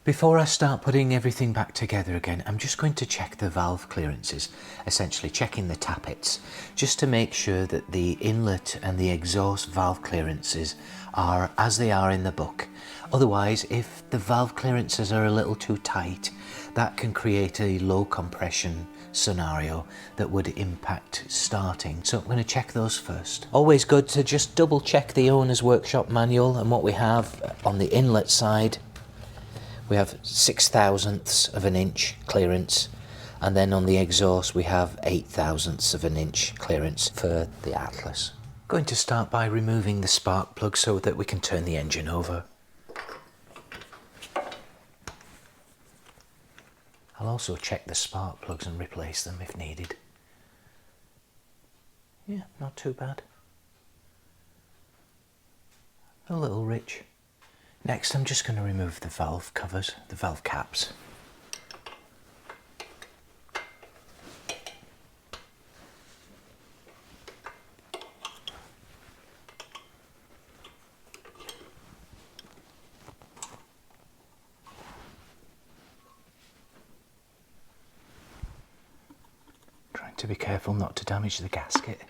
Before I start putting everything back together again, I'm just going to check the valve clearances, essentially checking the tappets, just to make sure that the inlet and the exhaust valve clearances are as they are in the book. Otherwise, if the valve clearances are a little too tight, that can create a low compression scenario that would impact starting. So I'm going to check those first. Always good to just double check the owner's workshop manual, and what we have on the inlet side, we have 6/1000ths of an inch clearance, and then on the exhaust we have 8/1000ths of an inch clearance for the Atlas. Going to start by removing the spark plug so that we can turn the engine over. I'll also check the spark plugs and replace them if needed. Yeah, not too bad. A little rich. Next, I'm just going to remove the valve covers, the valve caps. Trying to be careful not to damage the gasket.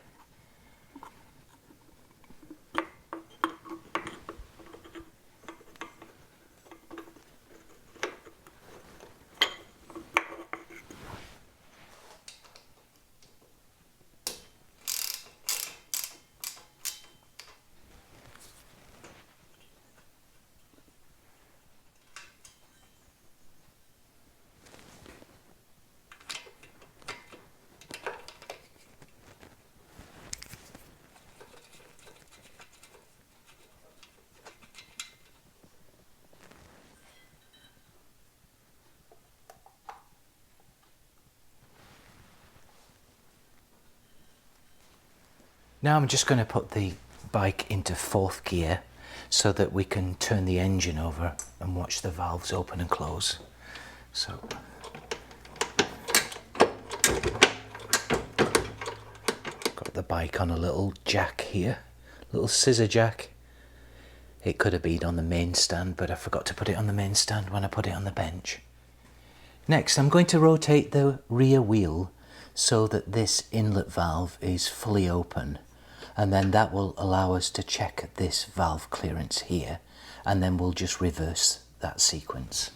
Now I'm just going to put the bike into 4th gear so that we can turn the engine over and watch the valves open and close. So got the bike on a little jack here, little scissor jack. It could have been on the main stand, but I forgot to put it on the main stand when I put it on the bench. Next, I'm going to rotate the rear wheel so that this inlet valve is fully open, and then that will allow us to check this valve clearance here, and then we'll just reverse that sequence.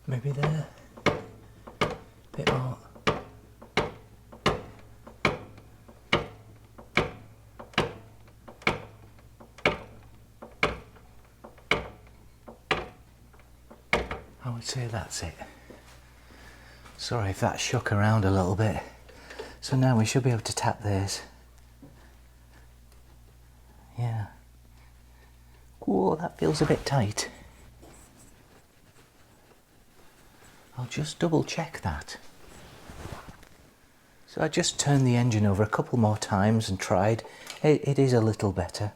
Maybe there, a bit more. I would say that's it. Sorry if that shook around a little bit. So now we should be able to tap this. Yeah. Whoa, that feels a bit tight. I'll just double check that. So I just turned the engine over a couple more times and tried. It is a little better.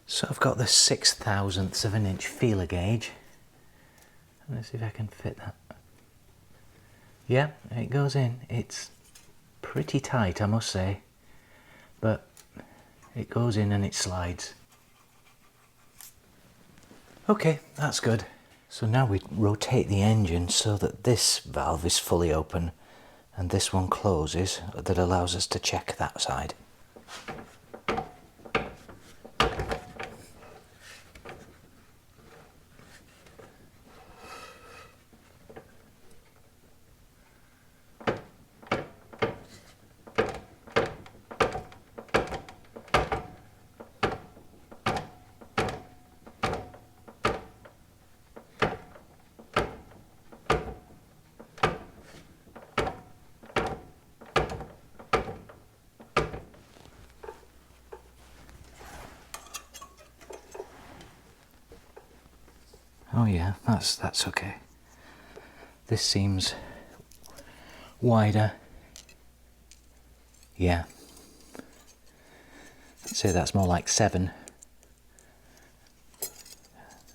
So I've got the 6/1000ths of an inch feeler gauge. Let's see if I can fit that. Yeah, it goes in. It's pretty tight, I must say, but it goes in and it slides. Okay, that's good. So now we rotate the engine so that this valve is fully open and this one closes. That allows us to check that side. Oh yeah, that's okay. This seems wider. Yeah. I'd say that's more like 7.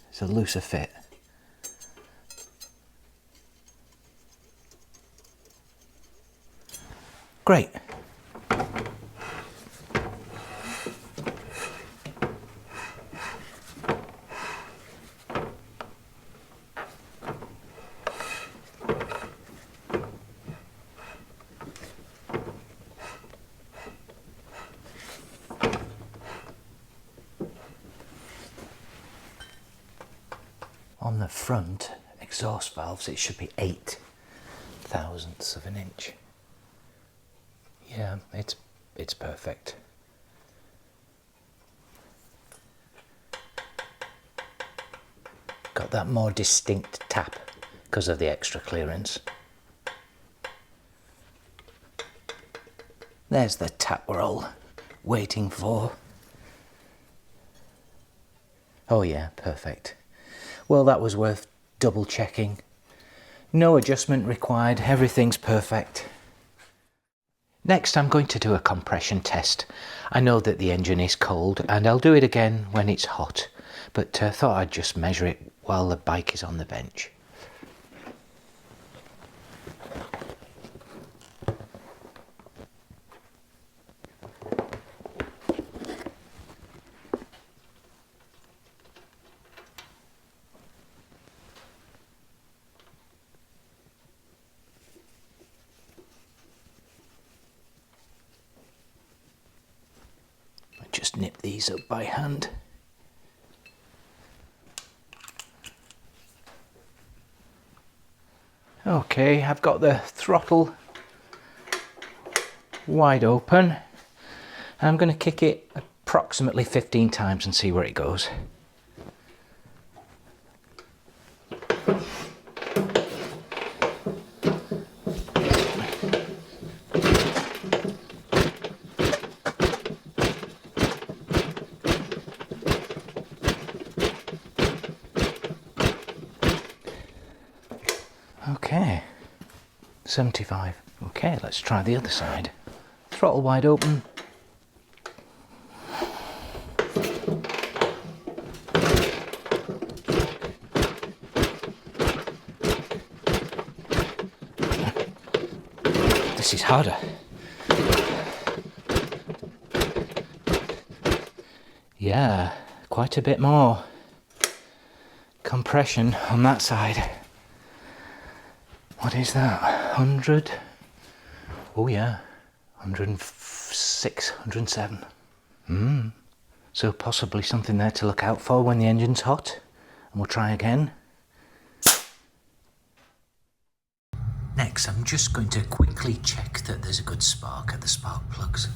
It's a looser fit. Great. On the front exhaust valves, it should be 8 thousandths of an inch. Yeah, it's perfect. Got that more distinct tap because of the extra clearance. There's the tap we're all waiting for. Oh yeah, perfect. Well, that was worth double checking. No adjustment required, everything's perfect. Next, I'm going to do a compression test. I know that the engine is cold and I'll do it again when it's hot, but thought I'd just measure it while the bike is on the bench. Just nip these up by hand. Okay, I've got the throttle wide open. I'm going to kick it approximately 15 times and see where it goes. Okay, 75. Okay, let's try the other side. Throttle wide open. This is harder. Yeah, quite a bit more compression on that side. What is that? 100? Oh yeah, 106, 107. So possibly something there to look out for when the engine's hot. And we'll try again. Next, I'm just going to quickly check that there's a good spark at the spark plugs.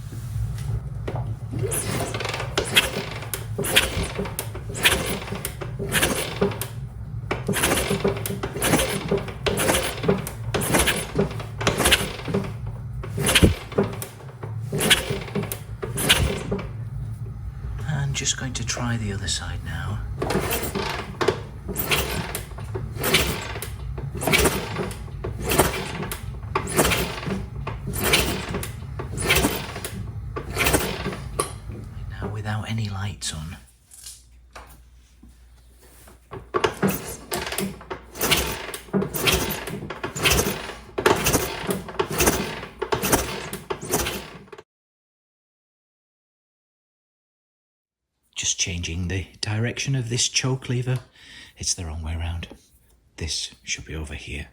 And just going to try the other side now. Now without any lights on. Just changing the direction of this choke lever. It's the wrong way around. This should be over here.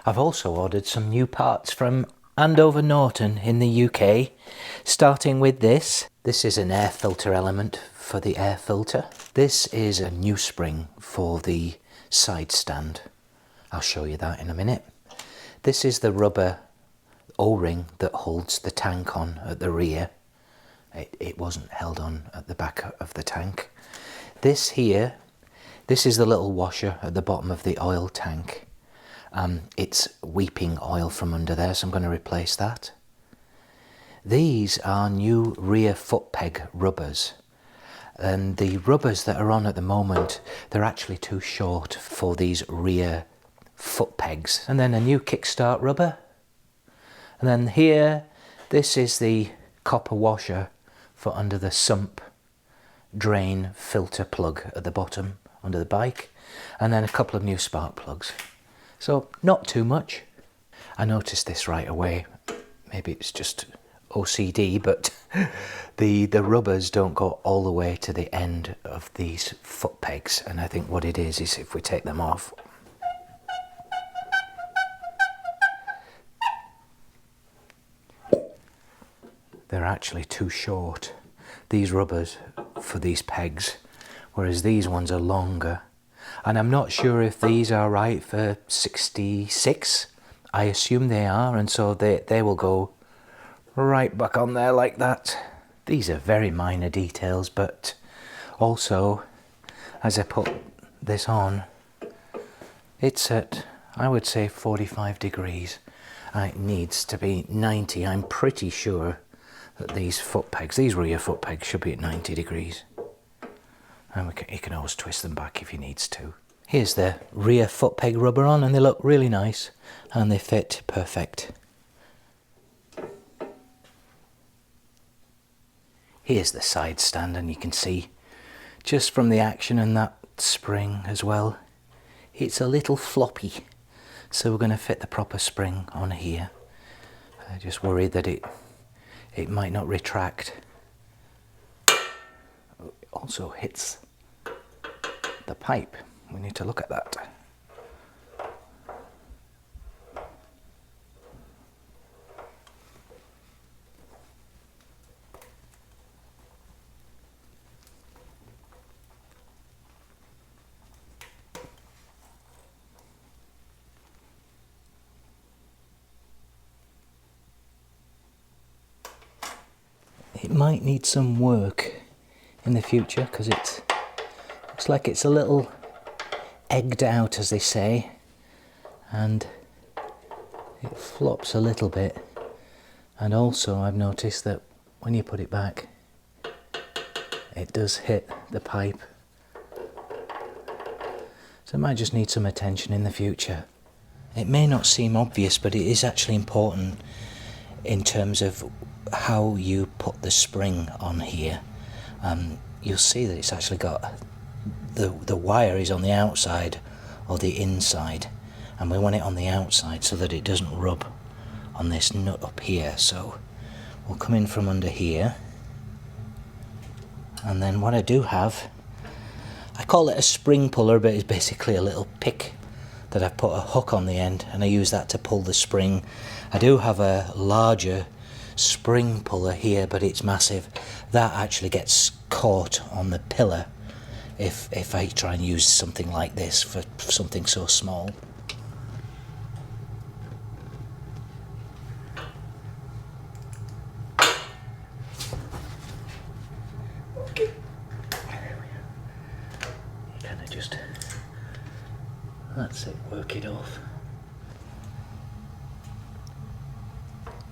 I've also ordered some new parts from Andover Norton in the UK, starting with this. This is an air filter element for the air filter. This is a new spring for the side stand. I'll show you that in a minute. This is the rubber O-ring that holds the tank on at the rear. it wasn't held on at the back of the tank. This here, this is the little washer at the bottom of the oil tank. It's weeping oil from under there, so I'm going to replace that. These are new rear foot peg rubbers. And the rubbers that are on at the moment, they're actually too short for these rear foot pegs. And then a new kickstart rubber. And then here, this is the copper washer for under the sump drain filter plug at the bottom under the bike. And then a couple of new spark plugs. So not too much. I noticed this right away. Maybe it's just OCD, but the rubbers don't go all the way to the end of these foot pegs, and I think what it is if we take them off, they're actually too short, these rubbers, for these pegs, whereas these ones are longer. And I'm not sure if these are right for 66. I assume they are, and so they will go right back on there like that. These are very minor details, but also as I put this on, it's at, I would say, 45 degrees, and it needs to be 90. I'm pretty sure that these foot pegs, these rear foot pegs, should be at 90 degrees. And you can always twist them back if he needs to. Here's the rear foot peg rubber on, and they look really nice and they fit perfect. Here's the side stand, and you can see just from the action and that spring as well, it's a little floppy. So we're going to fit the proper spring on here. I just worry that it might not retract. It also hits the pipe. We need to look at that. It might need some work in the future because it looks like it's a little egged out, as they say, and it flops a little bit. And also I've noticed that when you put it back, it does hit the pipe. So it might just need some attention in the future. It may not seem obvious, but it is actually important in terms of how you put the spring on here. You'll see that it's actually got the wire is on the outside or the inside, and we want it on the outside so that it doesn't rub on this nut up here. So we'll come in from under here, and then what I do have, I call it a spring puller, but it's basically a little pick that I've put a hook on the end, and I use that to pull the spring. I do have a larger spring puller here, but it's massive. That actually gets caught on the pillar if I try and use something like this for something so small. Okay. Kind of just, that's it, work it off.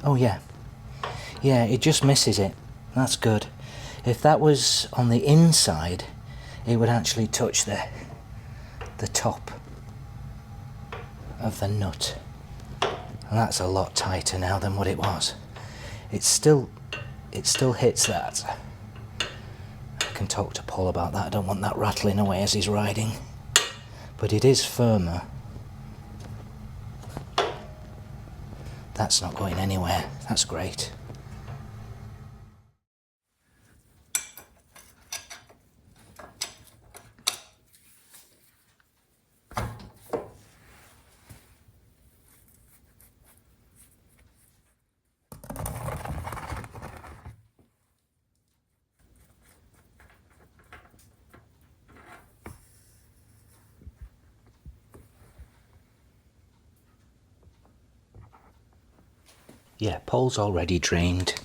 Oh yeah, it just misses it. That's good. If that was on the inside, it would actually touch the top of the nut. And that's a lot tighter now than what it was. It still hits that. I can talk to Paul about that. I don't want that rattling away as he's riding. But it is firmer. That's not going anywhere. That's great. Yeah, Paul's already drained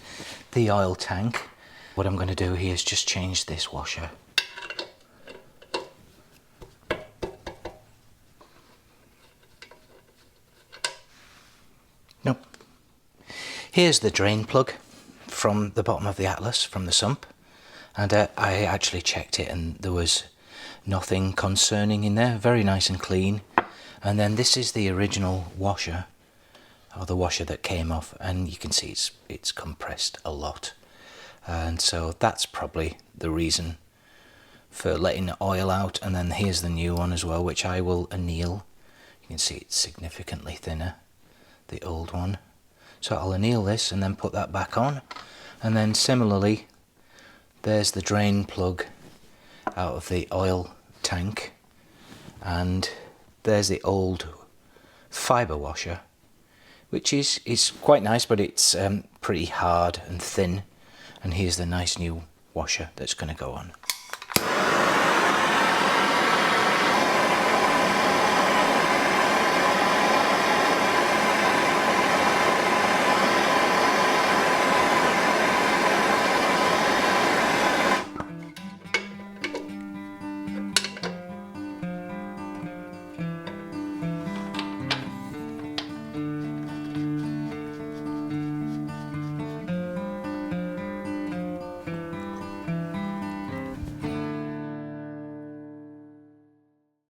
the oil tank, What I'm going to do here is just change this washer. Nope. Here's the drain plug from the bottom of the Atlas, from the sump, and I actually checked it and there was nothing concerning in there, very nice and clean. And then this is the original washer, or the washer that came off, and you can see it's compressed a lot, and so that's probably the reason for letting the oil out. And then here's the new one as well, which I will anneal. You can see it's significantly thinner, the old one. So I'll anneal this and then put that back on. And then similarly, there's the drain plug out of the oil tank, and there's the old fibre washer, which is quite nice, but it's pretty hard and thin. And here's the nice new washer that's going to go on.